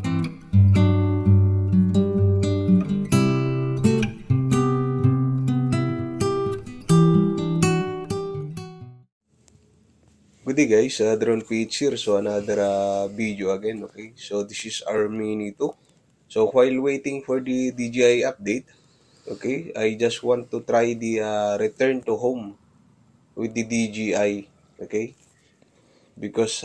Good day guys, Drone PH here. So another video again, okay? So this is our Mini 2. So while waiting for the DJI update, okay, I just want to try the return to home with the DJI, okay? Because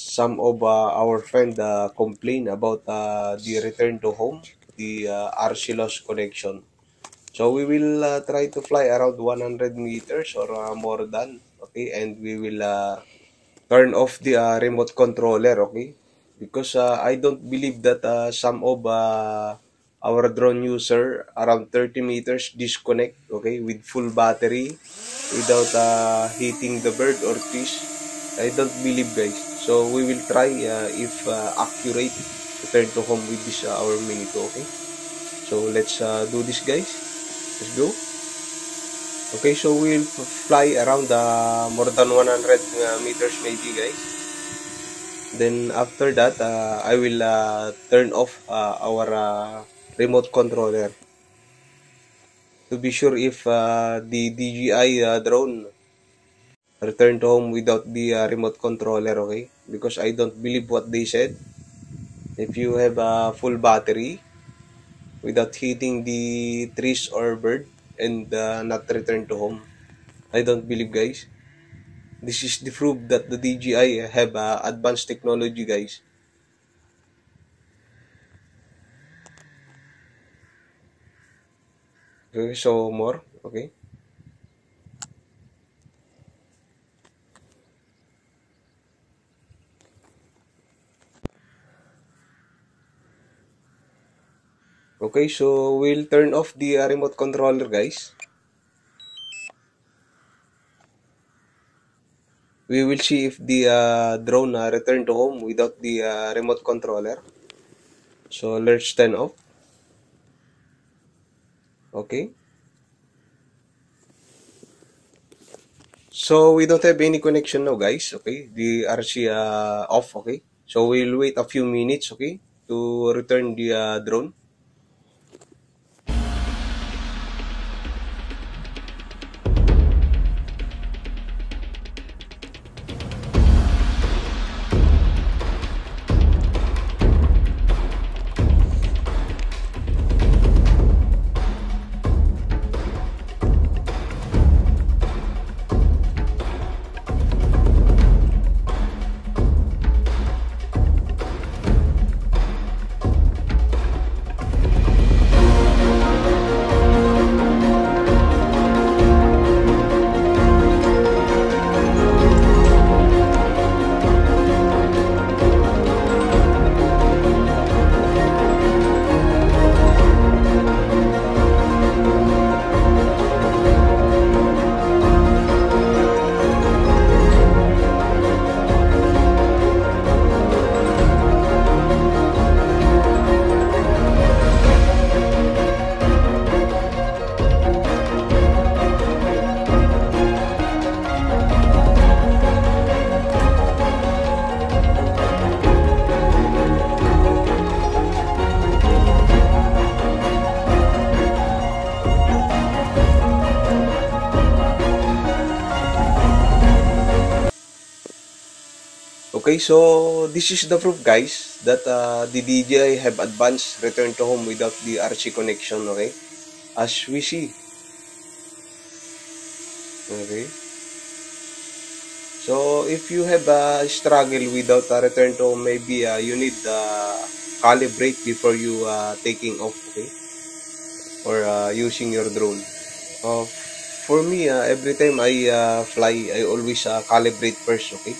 some of our friend complain about the return to home, the RC loss connection. So we will try to fly around 100 meters or more than, okay? And we will turn off the remote controller, okay? Because I don't believe that some of our drone user around 30 meters disconnect, okay, with full battery without hitting the bird or fish. I don't believe, guys. So we will try if accurate return to home with this our Mini 2, okay? So let's do this, guys. Let's go. Okay, so we'll fly around more than 100 meters maybe, guys. Then after that, I will turn off our remote controller to be sure if the DJI drone return to home without the remote controller, okay? Because I don't believe what they said. If you have a full battery without hitting the trees or bird and not return to home, I don't believe, guys. This is the proof that the DJI have advanced technology, guys. Okay, so more, okay. Okay, so we'll turn off the remote controller, guys. We will see if the drone return to home without the remote controller. So let's turn off. Okay. So we don't have any connection now, guys. Okay, the RC off. Okay. So we'll wait a few minutes, okay, to return the drone. Okay, so this is the proof, guys, that the DJI have advanced return to home without the RC connection, okay? As we see. Okay. So if you have a struggle without a return to home, maybe you need calibrate before you taking off, okay? Or using your drone. For me, every time I fly, I always calibrate first, okay?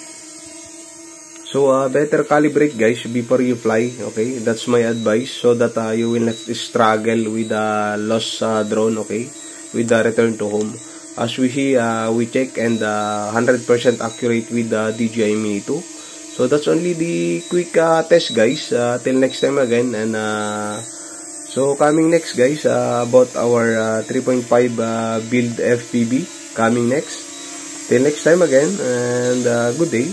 So, better calibrate, guys, before you fly, okay? That's my advice, so that you will not struggle with the lost drone, okay? With the return to home. As we see, we check and 100% accurate with the DJI Mini 2. So, that's only the quick test, guys. Till next time again. And so, coming next, guys, about our 3.5 build FPV coming next. Till next time again, and good day.